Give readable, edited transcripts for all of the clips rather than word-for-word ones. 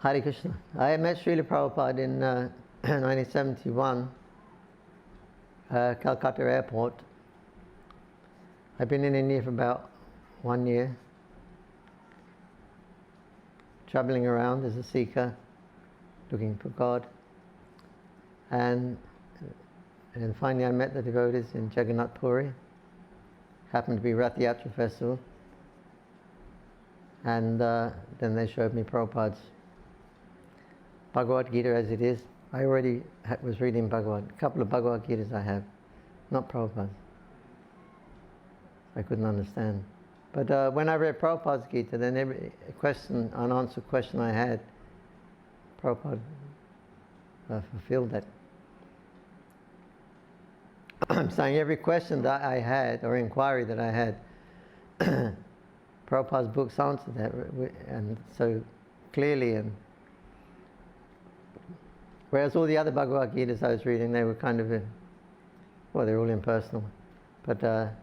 Hare Krishna. I met Srila Prabhupada in 1971, Calcutta Airport. I've been in India for about 1 year, traveling around as a seeker, looking for God. And finally I met the devotees in Jagannath Puri. Happened to be Rath Yatra Festival. And then they showed me Prabhupada's Bhagavad Gita as it is. I already was reading Bhagavad. A couple of Bhagavad Gitas I have, not Prabhupada's. I couldn't understand. But when I read Prabhupada's Gita, then every question, unanswered question I had, Prabhupada fulfilled that. I'm saying every question that I had, or inquiry that I had, Prabhupada's books answered that, and so clearly. And whereas all the other Bhagavad Gitas I was reading, they were kind of, well, they're all impersonal, but they're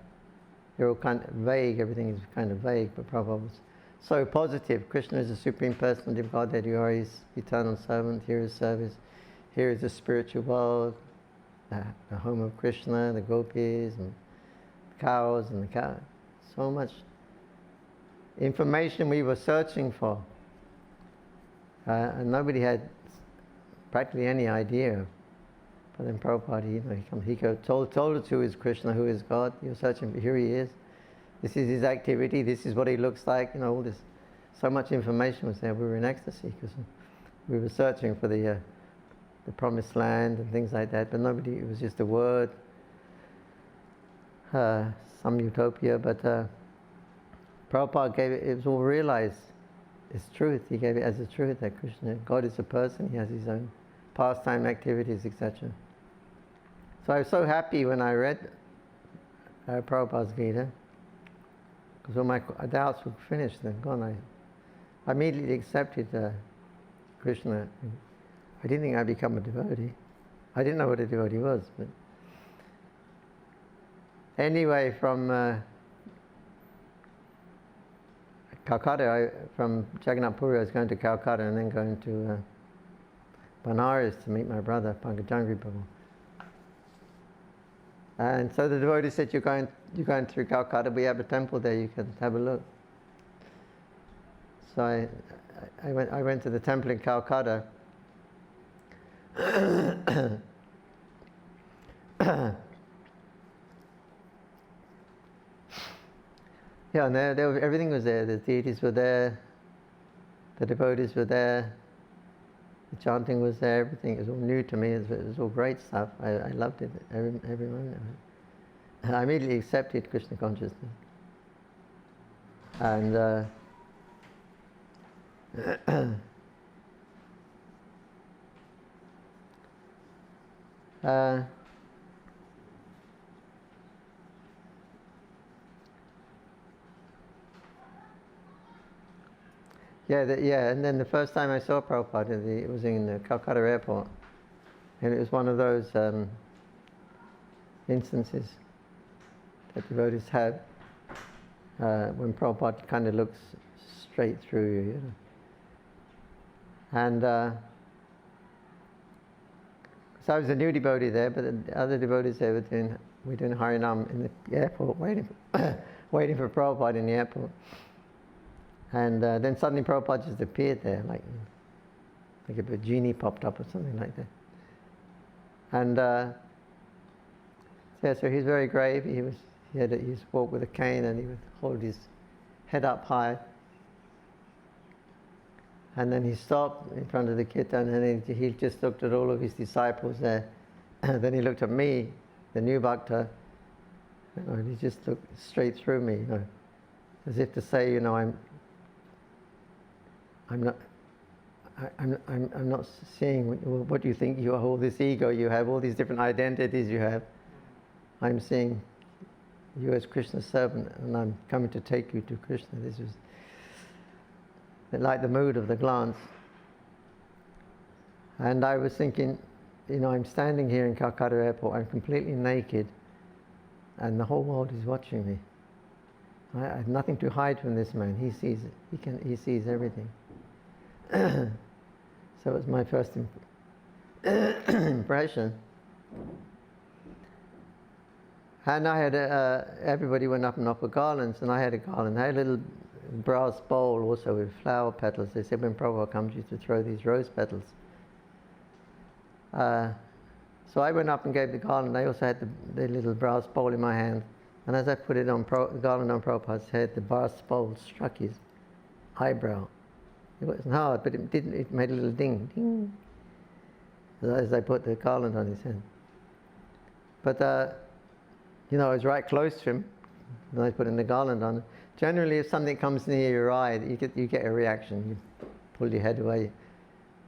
all kind of vague. Everything is kind of vague. But Prabhupada was so positive. Krishna is the Supreme Personality of Godhead. You are His eternal servant. Here is service. Here is the spiritual world, the home of Krishna, the gopis and the cows and the cow. So much information we were searching for, and nobody had practically any idea. But then Prabhupada, he told it to his Krishna, who is God. You're searching, here he is. This is his activity. This is what he looks like. All this, so much information was there. We were in ecstasy because we were searching for the promised land and things like that. But nobody. It was just a word, some utopia. But Prabhupada gave it. It was all realized. It's truth. He gave it as a truth that Krishna, God is a person. He has his own pastime activities, etc. So I was so happy when I read Prabhupada's Gita, because all my doubts were finished and gone. I immediately accepted Krishna. I didn't think I'd become a devotee. I didn't know what a devotee was. But anyway, from Calcutta, from Jagannath Puri, I was going to Calcutta and then going to Banaras to meet my brother, Pankajangri Prabhu. And so the devotee said, you're going through Calcutta, we have a temple there, you can have a look. So I went to the temple in Calcutta. Yeah, and everything was there. The deities were there, the devotees were there, the chanting was there, everything. It was all new to me. It was all great stuff. I loved it, every moment of it. I immediately accepted Krishna consciousness. And and then the first time I saw Prabhupada, it was in the Calcutta airport, and it was one of those instances that devotees have when Prabhupada kind of looks straight through you, And so I was a new devotee there, but the other devotees there were doing Harinam in the airport, waiting for Prabhupada in the airport. And then suddenly Prabhupada just appeared there, like a genie popped up or something like that. And so he was very grave. He used to walk with a cane, and he would hold his head up high. And then he stopped in front of the kirtan, and then he just looked at all of his disciples there. And then he looked at me, the new bhakta, and he just looked straight through me, as if to say, I'm not seeing what you think you are, all this ego you have, all these different identities you have. I'm seeing you as Krishna's servant, and I'm coming to take you to Krishna. This was like the mood of the glance. And I was thinking, I'm standing here in Calcutta airport, I'm completely naked, and the whole world is watching me. I have nothing to hide from this man. He sees it. He sees everything. So it was my first impression. And I had everybody went up and offered garlands, and I had a garland. I had a little brass bowl also with flower petals. They said when Prabhupada comes, you to throw these rose petals. So I went up and gave the garland. I also had the little brass bowl in my hand. And as I put it on the garland on Prabhupada's head, the brass bowl struck his eyebrow. It wasn't hard, but it made a little ding, ding, as I put the garland on his head. But, I was right close to him, and I put in the garland on. Generally, if something comes near your eye, you get a reaction. You pull your head away.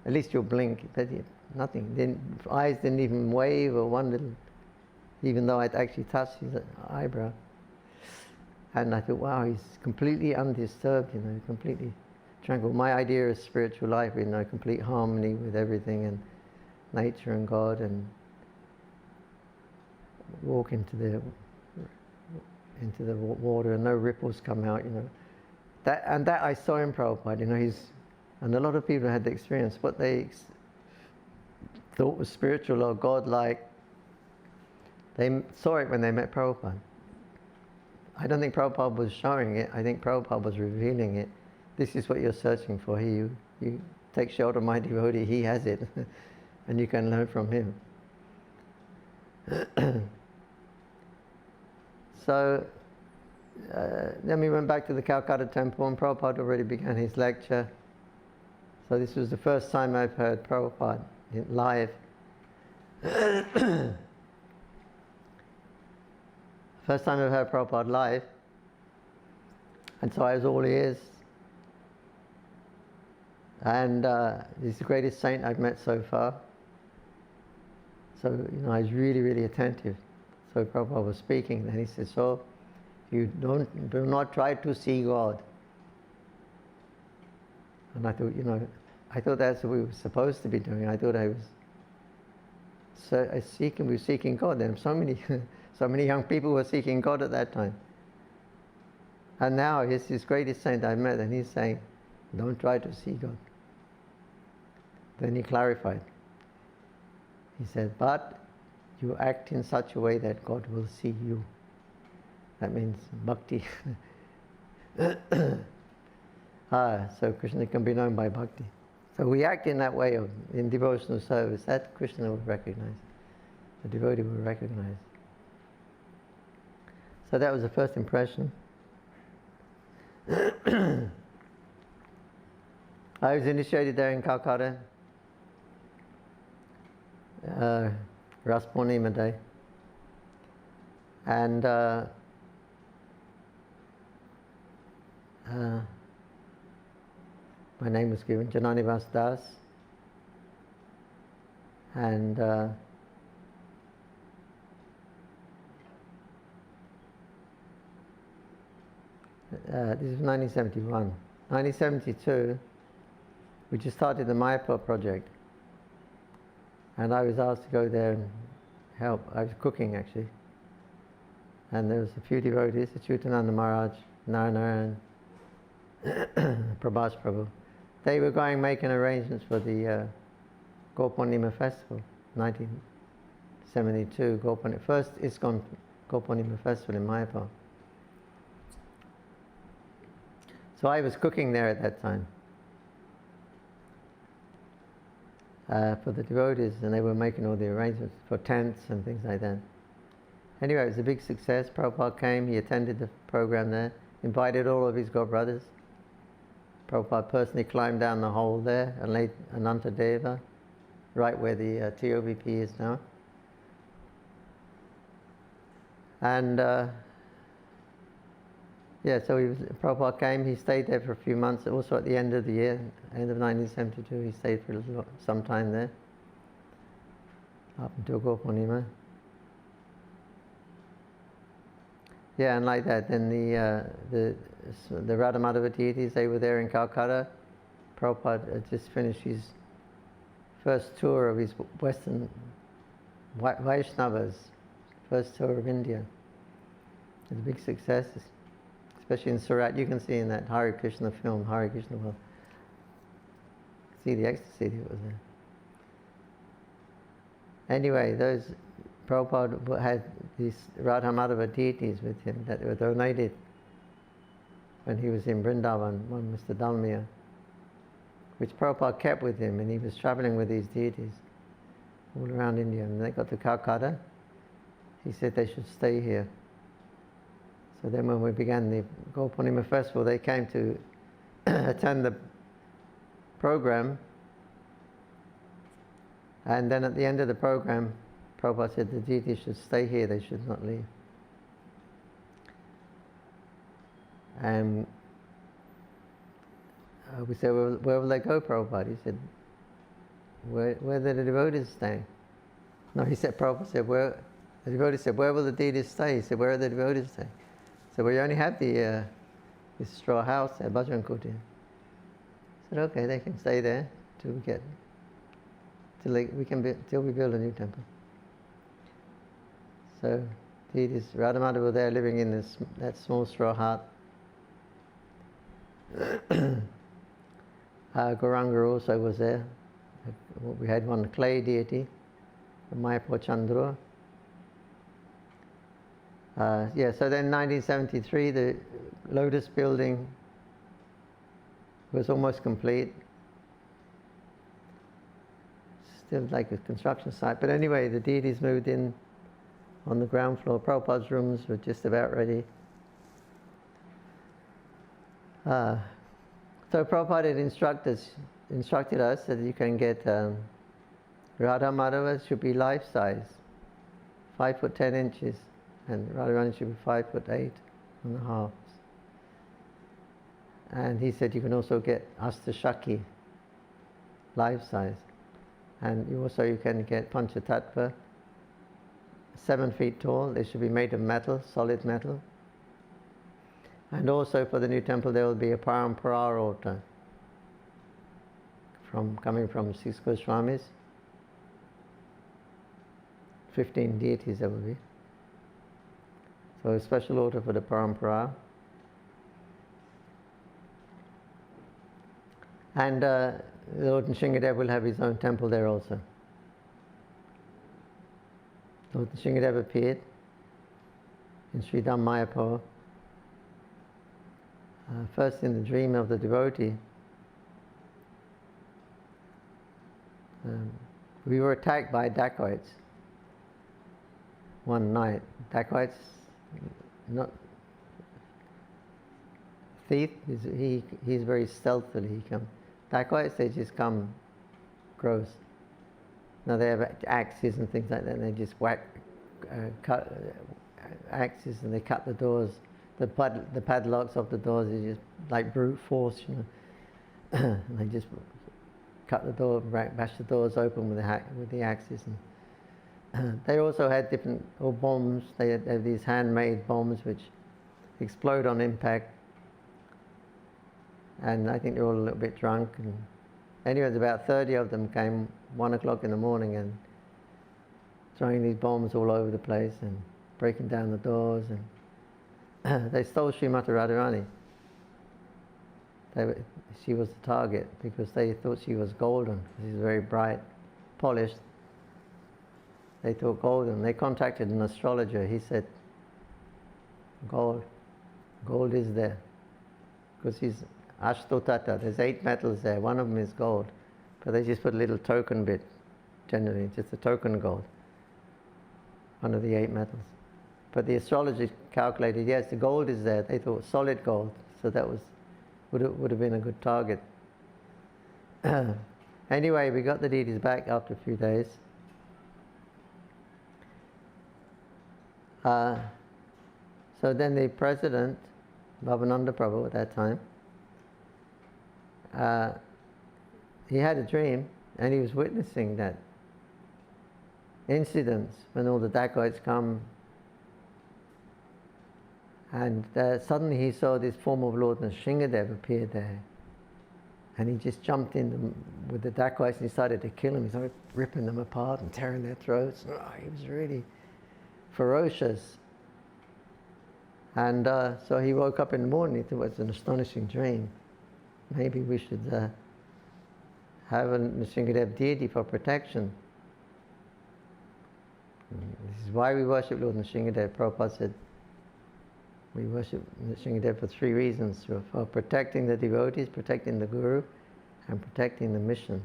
At least you'll blink, but nothing. Eyes didn't even wave or one little, even though I'd actually touched his eyebrow. And I thought, wow, he's completely undisturbed, completely tranquil. My idea of spiritual life, complete harmony with everything and nature and God, and walk into the water and no ripples come out, That I saw in Prabhupada, and a lot of people had the experience. What they thought was spiritual or God-like, they saw it when they met Prabhupada. I don't think Prabhupada was showing it. I think Prabhupada was revealing it. This is what you're searching for. You take shelter of my devotee. He has it, and you can learn from him. So then we went back to the Calcutta temple, and Prabhupada already began his lecture. So this was the first time I've heard Prabhupada live. First time I've heard Prabhupada live. And so I was all ears. And he's the greatest saint I've met so far. So, I was really, really attentive. So Prabhupada was speaking, and he said, so you do not try to see God. And I thought, I thought that's what we were supposed to be doing. I thought we were seeking God. And so many young people were seeking God at that time. And now he's his greatest saint I've met, and he's saying, don't try to see God. Then he clarified. He said, but you act in such a way that God will see you. That means bhakti. So Krishna can be known by bhakti. So we act in that way in devotional service. That Krishna will recognize. The devotee will recognize. So that was the first impression. I was initiated there in Calcutta. Ras Purnima Day. And my name was given, Jananivas Das. And this is 1971. 1972, we just started the Mayapur project. And I was asked to go there and help. I was cooking, actually. And there was a few devotees, Achyutananda Maharaj, Naranaran, Prabhas Prabhu. They were making arrangements for the Gopurnima festival, 1972, first ISKCON Gopurnima festival in Mayapur. So I was cooking there at that time for the devotees, and they were making all the arrangements for tents and things like that. Anyway, it was a big success. Prabhupada came, he attended the program there, invited all of his godbrothers. Prabhupada personally climbed down the hole there and laid Anantadeva, right where the TOVP is now. And so Prabhupada came, he stayed there for a few months. Also at the end of the year, end of 1972, he stayed for some time there, up until Gopurnima. Yeah, and like that, then the Radha Madhava deities, they were there in Calcutta. Prabhupada had just finished his first tour of his Western Vaishnavas, first tour of India. It was a big success, especially in Surat. You can see in that Hare Krishna film, Hare Krishna World. see the ecstasy that was there. Anyway, those Prabhupada had these Radha Madhava deities with him that were donated when he was in Vrindavan, one Mr. Dalmia, which Prabhupada kept with him, and he was traveling with these deities all around India. And they got to Calcutta, he said they should stay here. So then when we began the Gaur-Purnima festival, they came to attend the program. And then at the end of the program, Prabhupada said the deities should stay here, they should not leave. And we said, well, where will they go, Prabhupada? He said, where the devotees staying? No, he said, Prabhupada said, where? The devotee said, where will the deities stay? He said, where are the devotees staying? So we only have this straw house at Bajrang Kutir. I said, okay, they can stay there till we build a new temple. So deities, Radha Madhava were there living in that small straw hut. Gauranga also was there. We had one clay deity, the Mayapur Chandra. So then 1973, the Lotus building was almost complete. Still like a construction site. But anyway, the deities moved in on the ground floor. Prabhupada's rooms were just about ready. So Prabhupada had instructed us that you can get Radha Madhava should be life size, 5 foot 10 inches, and Radharani should be 5 foot 8.5. And he said you can also get Astashaki, life size, and you can get Panchatattva, 7 feet tall. They should be made of metal, solid metal. And also for the new temple there will be a Parampara altar coming from 6 Goswamis. 15 deities there will be. So a special altar for the Parampara. And Lord Nrsingadev will have his own temple there also. Lord Nrsingadev appeared in Sridham Mayapur, first in the dream of the devotee. We were attacked by dacoits one night. Dacoits, not thief, he's very stealthily he comes. Dacoits, they just come gross. Now they have axes and things like that, and they just cut axes, and they cut the doors. The padlocks of the doors is just like brute force, and they just cut the door, bash the doors open with the axes. And they also had different bombs. They had these handmade bombs which explode on impact. And I think they were all a little bit drunk. And anyways, about 30 of them came 1 o'clock in the morning and throwing these bombs all over the place and breaking down the doors. And they stole Srimati Radharani. She was the target because they thought she was golden. She was very bright, polished. They thought golden. They contacted an astrologer. He said, gold is there. Because he's Ashtotata, there's 8 metals there. One of them is gold. But they just put a little token bit, generally, just a token gold. One of the 8 metals. But the astrologer calculated, yes, the gold is there. They thought solid gold. So that would have been a good target. Anyway, we got the deities back after a few days. So then the president, Bhavananda Prabhu at that time, he had a dream, and he was witnessing that incidents when all the dacoits come, and suddenly he saw this form of Lord Nrsingadev appear there, and he just jumped in with the dacoits and he started to kill them. He started ripping them apart and tearing their throats. He was really ferocious. And so he woke up in the morning. He thought it was an astonishing dream. Maybe we should have a Nrsingadev deity for protection. This is why we worship Lord Nrsingadev. Prabhupada said, we worship Nrsingadev for 3 reasons: for protecting the devotees, protecting the Guru, and protecting the mission.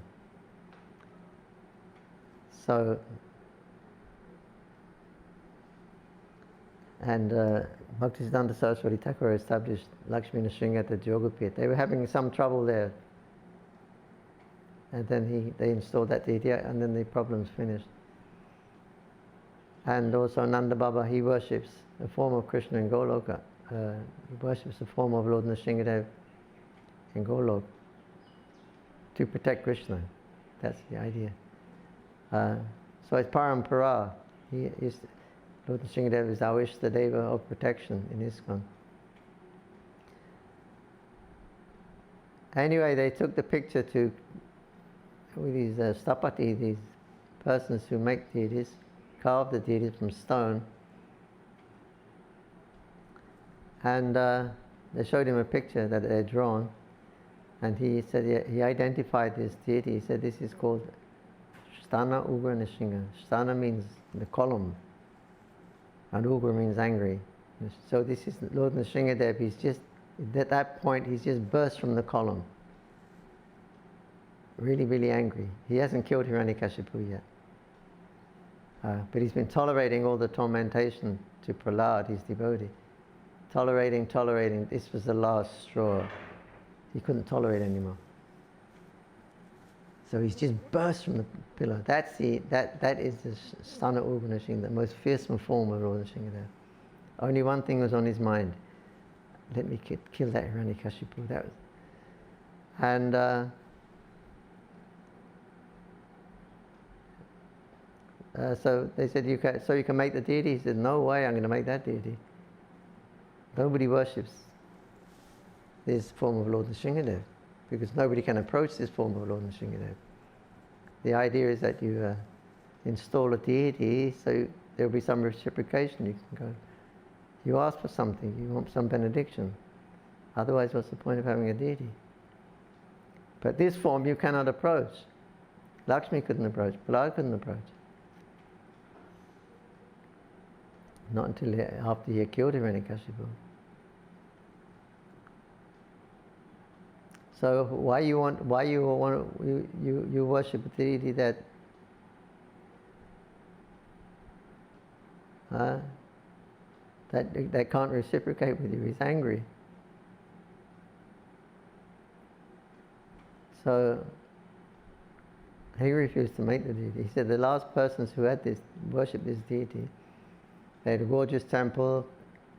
So, and Bhaktisiddhanta Saraswati Thakur established Lakshmi Nrsinga at the Jogapith. They were having some trouble there. And then they installed that deity, and then the problems finished. And also Nanda Baba, he worships the form of Krishna in Goloka. He worships the form of Lord Nrsingadev in Goloka to protect Krishna. That's the idea. So it's Parampara. Lord Nrsingadev is our Ishtadeva of protection in ISKCON. Anyway, they took the picture with these stapati, these persons who make deities, carve the deities from stone. And they showed him a picture that they had drawn. And he said he identified this deity. He said this is called Sthana Ugra Nrsinga. Sthana means the column, and Ugra means angry. So this is Lord Nrsingadev. He's just, at that point, he's just burst from the column. Really, really angry. He hasn't killed Hiranyakashipu yet. But he's been tolerating all the tormentation to Prahlad, his devotee. Tolerating. This was the last straw. He couldn't tolerate anymore. So he's just burst from the pillar. That is the Sthana Ugra Nrsinga, the most fearsome form of Lord Nrsingadev. Only one thing was on his mind: let me kill that Hiranyakashipu. That was, and so they said, you can make the deity? He said, no way, I'm going to make that deity. Nobody worships this form of Lord Nrsingadev, because nobody can approach this form of Lord Nrsingadev. The idea is that you install a deity, so there will be some reciprocation. You can go, you ask for something, you want some benediction. Otherwise, what's the point of having a deity? But this form you cannot approach. Lakshmi couldn't approach, Prahlad couldn't approach. Not until after he had killed Hiranyakashipu. So why you worship a deity that can't reciprocate with you? He's angry. So he refused to make the deity. He said the last persons who had worshipped this deity, they had a gorgeous temple,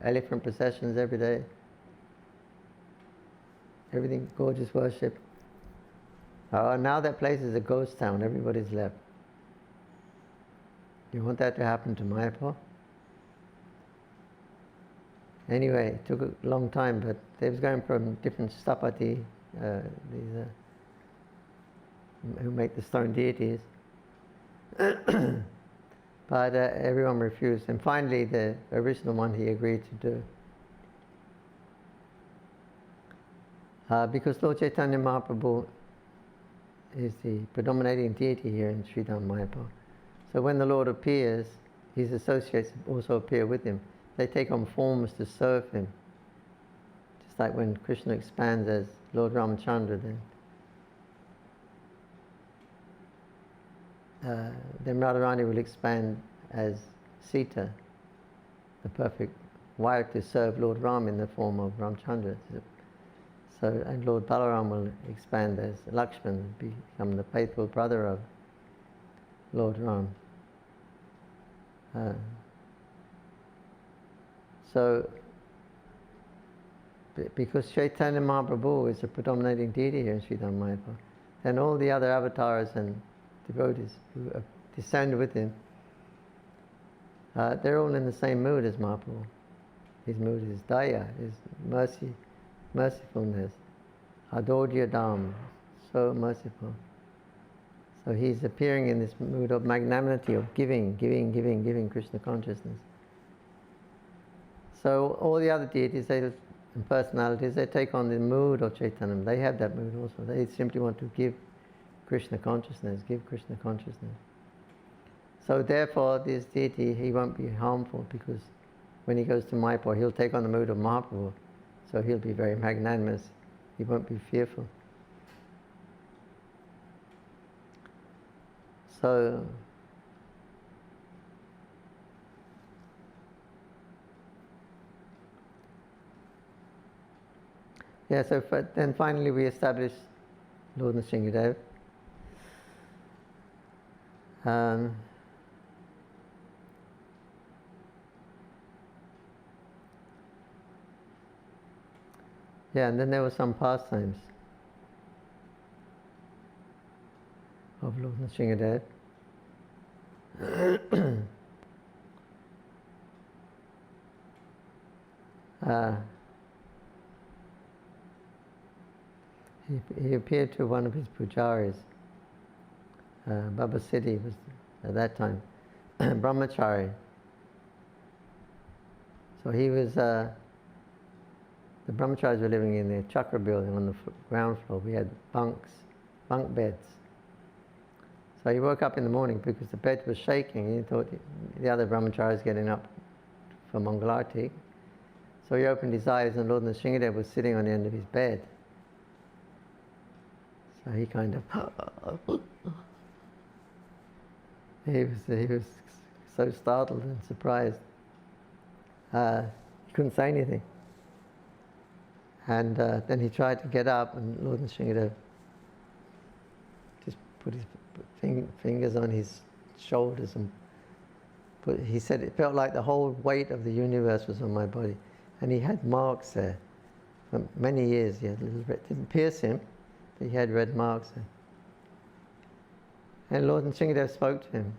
elephant processions every day. Everything gorgeous worship. Now that place is a ghost town. Everybody's left. You want that to happen to Mayapur? Anyway, it took a long time, but they was going from different stapati, who make the stone deities. But everyone refused, and finally the original one he agreed to do. Because Lord Chaitanya Mahaprabhu is the predominating deity here in Sridham Mayapur. So when the Lord appears, his associates also appear with him. They take on forms to serve him. Just like when Krishna expands as Lord Ramchandra, then Radharani will expand as Sita, the perfect wife to serve Lord Ram in the form of Ramchandra. So, and Lord Balaram will expand as Lakshman, become the faithful brother of Lord Ram. So, because Chaitanya Mahaprabhu is the predominating deity here in Sridham Mayapur, then all the other avatars and devotees who have descended with him, they're all in the same mood as Mahaprabhu. His mood is daya, is mercy, mercifulness, adodya dham, so merciful. So he's appearing in this mood of magnanimity, of giving Krishna consciousness. So all the other deities and personalities, they take on the mood of Chaitanya. They have that mood also. They simply want to give Krishna consciousness, give Krishna consciousness. So therefore, this deity, he won't be harmful, because when he goes to Mayapur, he'll take on the mood of Mahaprabhu. So he'll be very magnanimous. He won't be fearful. So yeah, so then finally we established Lord Nrsimhadev. Yeah, and then there were some pastimes of Lord Nrsimhadev. He appeared to one of his pujaris. Baba Siddhi was at that time brahmachari. So he was, the brahmacharis were living in the chakra building on the ground floor. We had bunk beds. So he woke up in the morning because the bed was shaking. He thought the other brahmachari was getting up for Mangalarti. So he opened his eyes and Lord Nrsimhadev was sitting on the end of his bed. So he kind of he was so startled and surprised. He couldn't say anything. And then he tried to get up, and Lord Nrsimhadev just put his fingers on his shoulders and he said it felt like the whole weight of the universe was on my body. And he had marks there for many years. He had little red, didn't pierce him, but he had red marks there. And Lord Nrsimhadev spoke to him,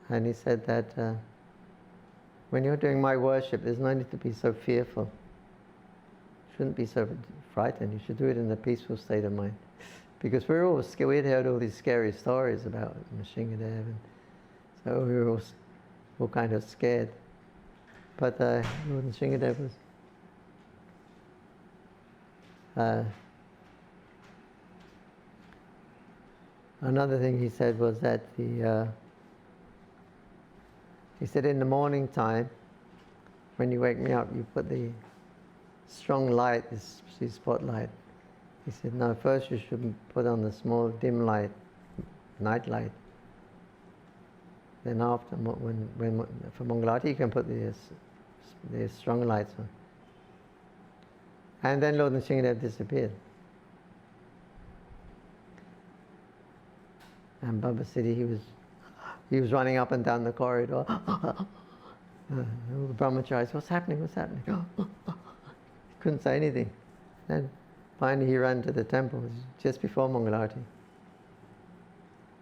and he said that when you're doing my worship, there's no need to be so fearful. You shouldn't be so frightened. You should do it in a peaceful state of mind. Because we're all scared. We had heard all these scary stories about Nrsimhadev, and so we were all kind of scared. But Lord Nrsimhadev was. Another thing he said was that he said in the morning time, when you wake me up, you put the strong light, this spotlight. He said, no, first you should put on the small dim light, night light. Then after, when for Mangalarti, you can put the strong lights on. And then Lord Nrsimhadev disappeared. And Baba Siddhi, he was running up and down the corridor. All the brahmacharis, what's happening? What's happening? He couldn't say anything. Then finally he ran to the temple just before Mangalarti.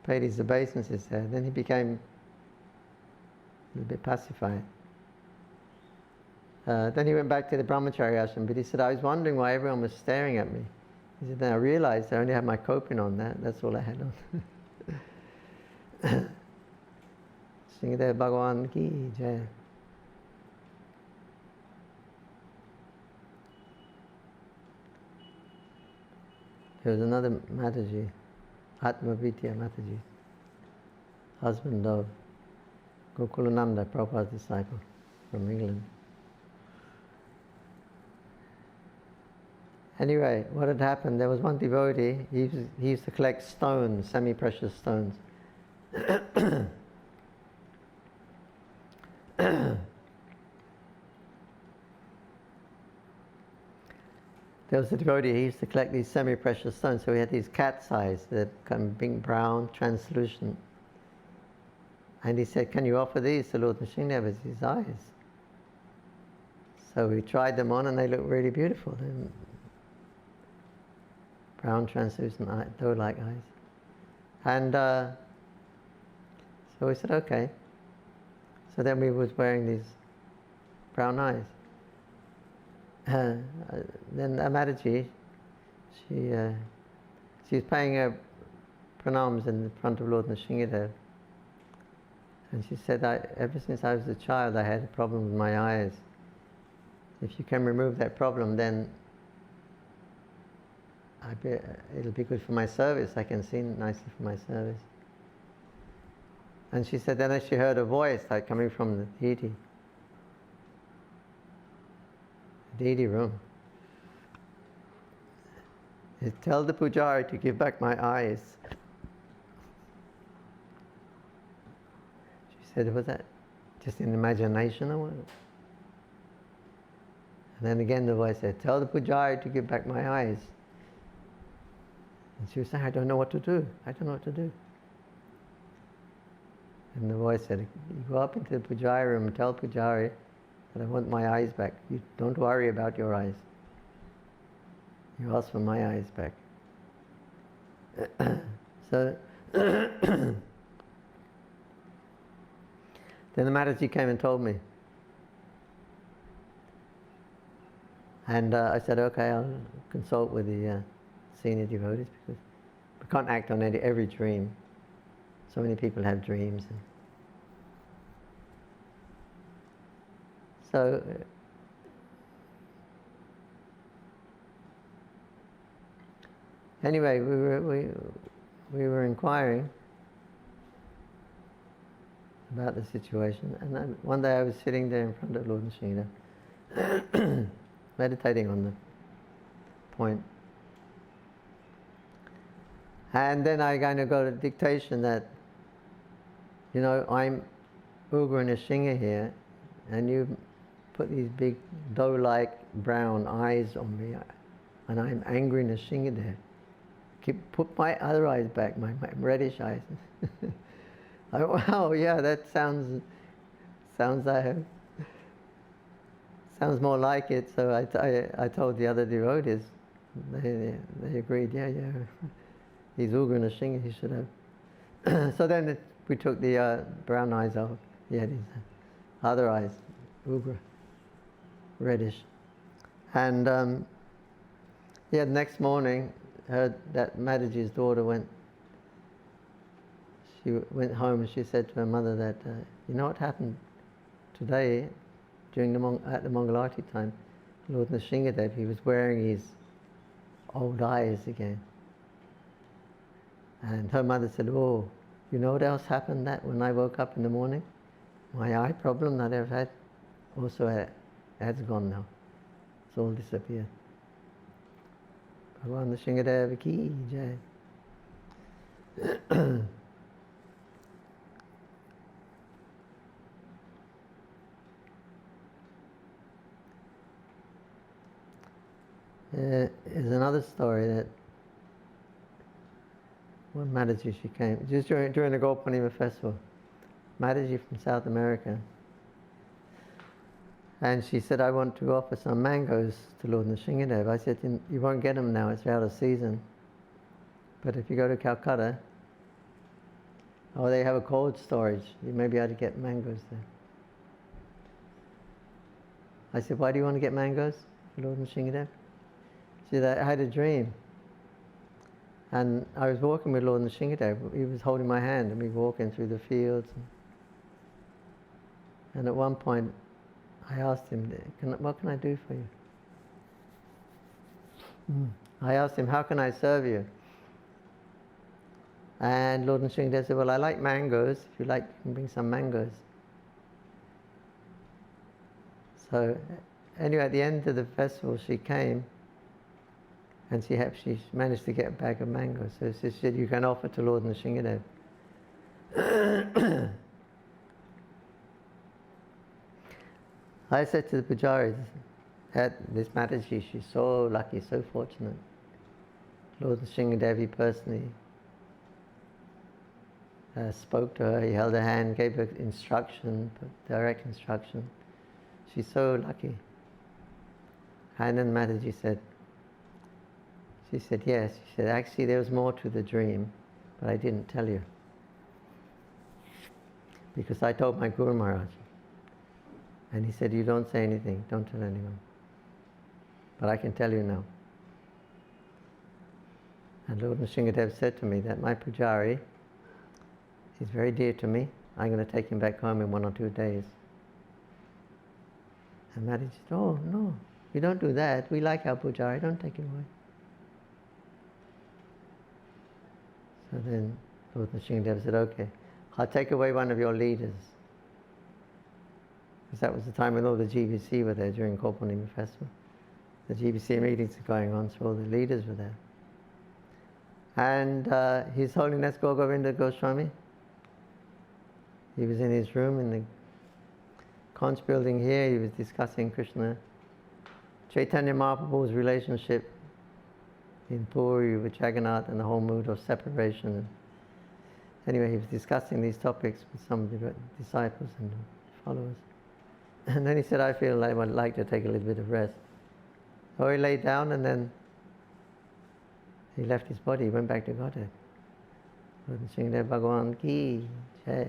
Paid his obeisances there. Then he became a little bit pacified. Then he went back to the brahmachari ashram, but he said, I was wondering why everyone was staring at me. He said, then I realized I only had my coping on that's all I had on. Nrsimhadev Bhagavan ki jai. There was another Mataji, Atmavidya Mataji, husband of Gokulananda, Prabhupada's disciple from England. Anyway, what had happened, there was one devotee, he used to collect stones, semi-precious stones. There was a devotee, he used to collect these semi-precious stones, so he had these cat's eyes that kind of being brown, translucent. And he said, can you offer these to Lord Nrsimhadev as his eyes? So we tried them on and they looked really beautiful. Brown, translucent, doe-like eyes. And so we said, okay. So then we was wearing these brown eyes. Then Mataji, she was paying her pranams in front of Lord Nrsimhadev. And she said, ever since I was a child, I had a problem with my eyes. If you can remove that problem, then it'll be good for my service. I can see nicely for my service. And she said, then she heard a voice like coming from the deity room. Tell the pujari to give back my eyes. She said, was that just in imagination or what? And then again the voice said, tell the pujari to give back my eyes. And she was saying, I don't know what to do. I don't know what to do. And the voice said, you go up into the pujari room and tell pujari that I want my eyes back. You don't worry about your eyes. You ask for my eyes back. So then the Mataji came and told me. And I said, okay, I'll consult with the senior devotees, because we can't act on every dream. So many people have dreams. So anyway, we were inquiring about the situation, and then one day I was sitting there in front of Lord Nrsimhadev, meditating on the point, and then I kind of got a dictation that, you know, I'm Ugra Nrsimha here, and you put these big doe-like brown eyes on me, and I'm angry Nrsimhadev. Put my other eyes back, my reddish eyes. I went, wow, yeah, that sounds more like it. So I told the other devotees. They agreed. Yeah. He's Ugra Nrsimha. He should have. So then we took the brown eyes off. He had his other eyes, Ugra, reddish. And the next morning, heard that Mataji's daughter went home, and she said to her mother that, you know what happened today during at the Mangalarti time? Lord Nrsimhadev, he was wearing his old eyes again. And her mother said, oh, you know what else happened that when I woke up in the morning? My eye problem that I've had also has gone now. It's all disappeared. Bhagwan Nrsimhadev ki jai. There's another story that one Mataji, she came just during the Gopurnima festival. Mataji from South America, and she said, I want to offer some mangoes to Lord Nrsimhadev. I said, you won't get them now, it's out of season. But if you go to Calcutta, they have a cold storage. You may be able to get mangoes there. I said, why do you want to get mangoes for Lord Nrsimhadev? She said, I had a dream. And I was walking with Lord Nrsimhadev. He was holding my hand, and we were walking through the fields. And at one point, I asked him, what can I do for you? I asked him, how can I serve you? And Lord Nrsimhadev said, well, I like mangoes. If you like, you can bring some mangoes. So anyway, at the end of the festival, she came, and she managed to get a bag of mangoes. So she said, you can offer to Lord Nrsimhadev. I said to the pujaris, this Mataji, she's so lucky, so fortunate. Lord Nrsimhadev, he personally spoke to her, he held her hand, gave her instruction, direct instruction. She's so lucky. And then Mataji said, yes. She said, actually there was more to the dream, but I didn't tell you. Because I told my Guru Maharaj. And he said, you don't say anything, don't tell anyone. But I can tell you now. And Lord Nrsimhadev said to me that my pujari is very dear to me. I'm going to take him back home in 1 or 2 days. And Mataji said, oh, no, we don't do that. We like our pujari, don't take him away. So then Lord Nrsimhadev said, okay, I'll take away one of your leaders. Because that was the time when all the GBC were there during Korpurnima festival. The GBC meetings were going on, so all the leaders were there. And His Holiness Gaur Govinda Goswami, he was in his room in the conch building here. He was discussing Krishna, Chaitanya Mahaprabhu's relationship in Puri with Jagannath and the whole mood of separation. And anyway, he was discussing these topics with some of the disciples and followers. And then he said, I feel like I would like to take a little bit of rest. So he lay down and then he left his body, he went back to Godhead. Lord Nrsimhadev Bhagavan ki jai.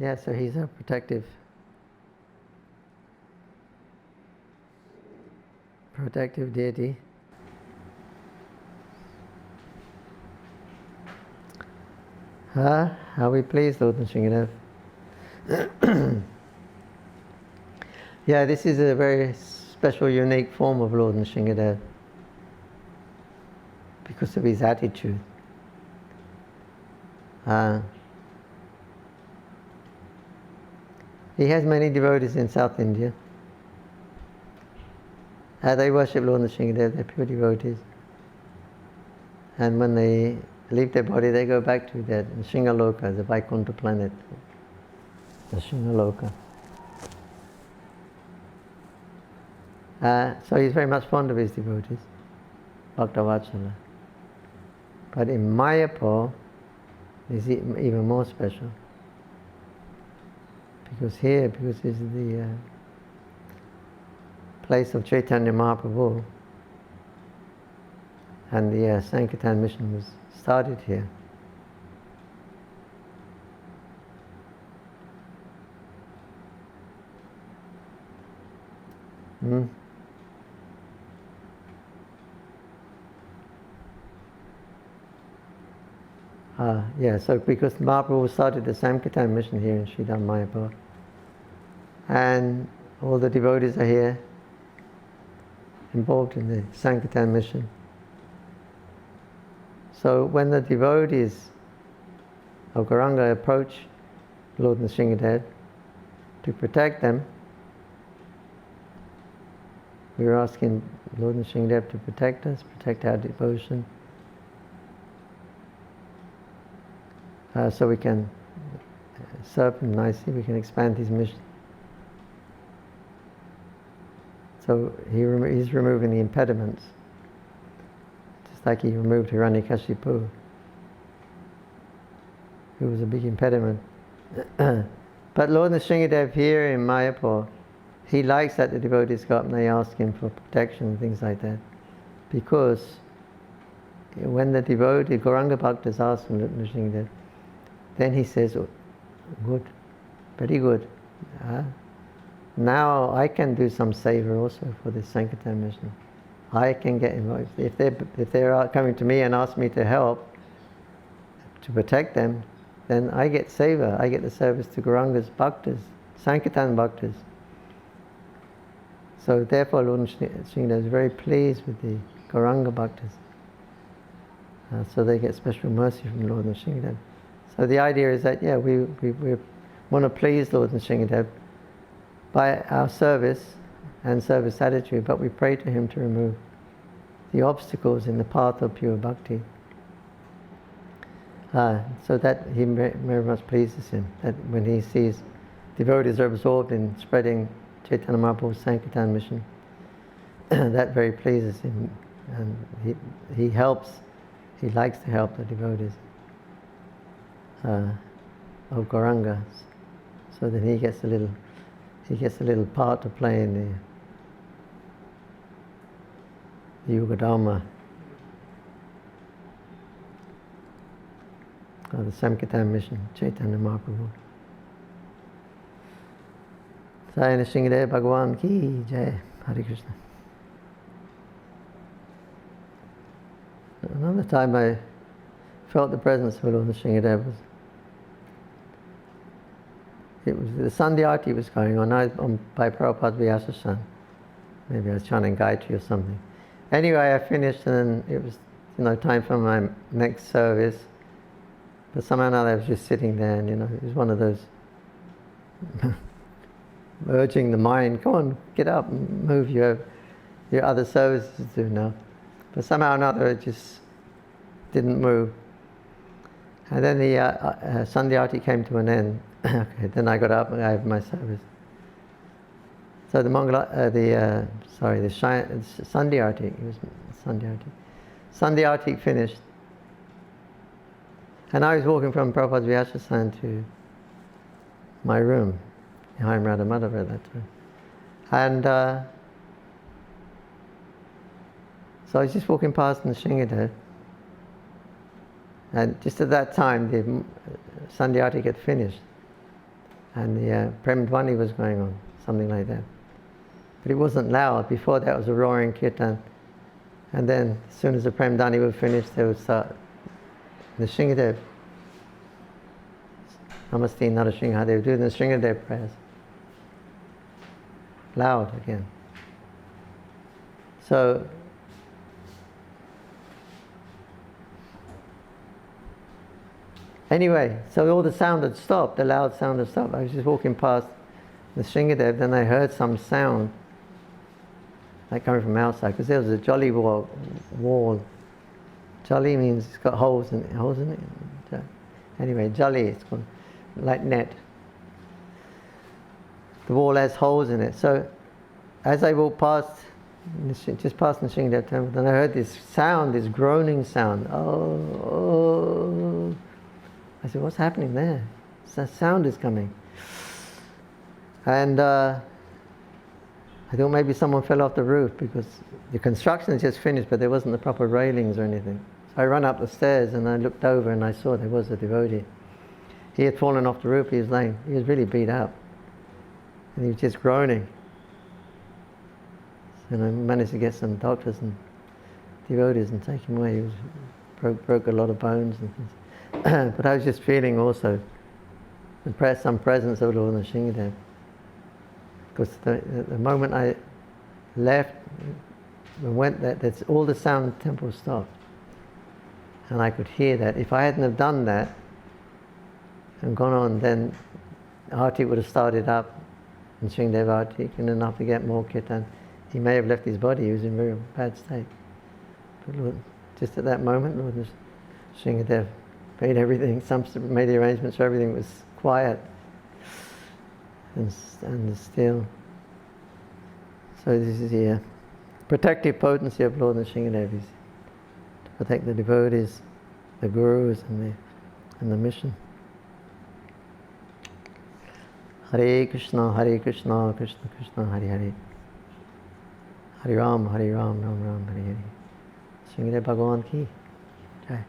Yeah, so he's a protective deity. Are we pleased, Lord Nrsimhadev? Yeah, this is a very special, unique form of Lord Nrsimhadev because of his attitude. He has many devotees in South India. They worship Lord Nrsimhadev, they're pure devotees. And when they leave their body, they go back to their Nrsimhaloka, the Vaikuntha planet, the Nrsimhaloka. So he's very much fond of his devotees, Bhaktavatsala. But in Mayapur, it's even more special. Because this is the place of Chaitanya Mahaprabhu, and the Sankirtan mission was started here. Yeah, so because Mahaprabhu started the Sankirtan mission here in Sridham Mayapur, and all the devotees are here involved in the Sankirtan mission. So when the devotees of Gauranga approach Lord Nrsimhadev to protect them, we were asking Lord Nrsimhadev to protect us, protect our devotion, so we can serve him nicely, we can expand his mission. So he's removing the impediments, just like he removed Hiranyakashipu, who was a big impediment. But Lord Nrsimhadev here in Mayapur, he likes that the devotees go up and they ask him for protection and things like that, because when the devotee Gauranga Bhaktas ask him, Lord Nrsimhadev, then he says, oh, good, very good. Now I can do some seva also for this Sankirtan mission. I can get involved. If they're coming to me and ask me to help, to protect them, then I get seva. I get the service to Gauranga's bhaktas, Sankirtan bhaktas. So therefore Lord Nrsimhadev is very pleased with the Gauranga bhaktas. So they get special mercy from Lord Nrsimhadev. So the idea is that, yeah, we want to please Lord Nrsimhadev by our service and service attitude, but we pray to him to remove the obstacles in the path of pure bhakti. So that he very much pleases him, that when he sees devotees are absorbed in spreading Chaitanya Mahaprabhu's Sankirtan mission, that very pleases him, and he likes to help the devotees of Gauranga, so that he gets a little part to play in the Yugadharma, or the Sankirtan mission, Chaitanya Mahaprabhu. Sai Nrsimhadev Bhagavan ki jai. Hare Krishna. Another time I felt the presence of Lord Nrsimhadev. It was the Sunday Arti was going on. By Prabhupada's Vyasasana. Maybe I was chanting Gayatri or something. Anyway, I finished, and then it was, time for my next service. But somehow or another I was just sitting there, and it was one of those urging the mind, come on, get up and move, your other services to do now. But somehow or another it just didn't move. And then the Sunday Arti came to an end. Okay, then I got up and I had my service. So the Sunday Arti, it was Sunday Arti. Sunday Arti finished. And I was walking from Prabhupada's Vyasasana to my room, behind Radha Madhava at that time. And so I was just walking past Nrsimhadev. And just at that time, the Sunday Arti had finished. And the Prem Dhvani was going on, something like that. But it wasn't loud. Before that was a roaring kirtan. And then, as soon as the Prem Dhvani was finished, they would start Nrsimhadev. Namaste Narasingha. They would do the Nrsimhadev prayers. Loud again. So, anyway, so all the sound had stopped, the loud sound had stopped. I was just walking past the Nrsimhadev, then I heard some sound, like coming from outside, because there was a jolly wall. Jolly means it's got holes in it. Anyway, jolly, it's called, like net. The wall has holes in it. So, as I walked past, just past the Nrsimhadev temple, then I heard this sound, this groaning sound. Oh. I said, what's happening there? That sound is coming. And I thought maybe someone fell off the roof, because the construction had just finished, but there wasn't the proper railings or anything. So I ran up the stairs and I looked over and I saw there was a devotee. He had fallen off the roof, he was really beat up. And he was just groaning. And I managed to get some doctors and devotees and take him away. He broke a lot of bones and things. But I was just feeling also some presence of Lord Nrsimhadev. Because the moment I left and went there, all the sound in the temple stopped. And I could hear that. If I hadn't have done that and gone on, then Arti would have started up, Nrsimhadev Arti, and enough to get more kirtan. He may have left his body, he was in a very bad state. But Lord, just at that moment, Lord Nrsimhadev made everything, made the arrangements so everything was quiet and still. So this is the protective potency of Lord Nrsimhadev, is to protect the devotees, the gurus, and the mission. Hare Krishna, Krishna Krishna, Hare Hare. Hare Ram, Ram Ram, Hare Hare. Nrsimhadev Bhagavan ki Jai.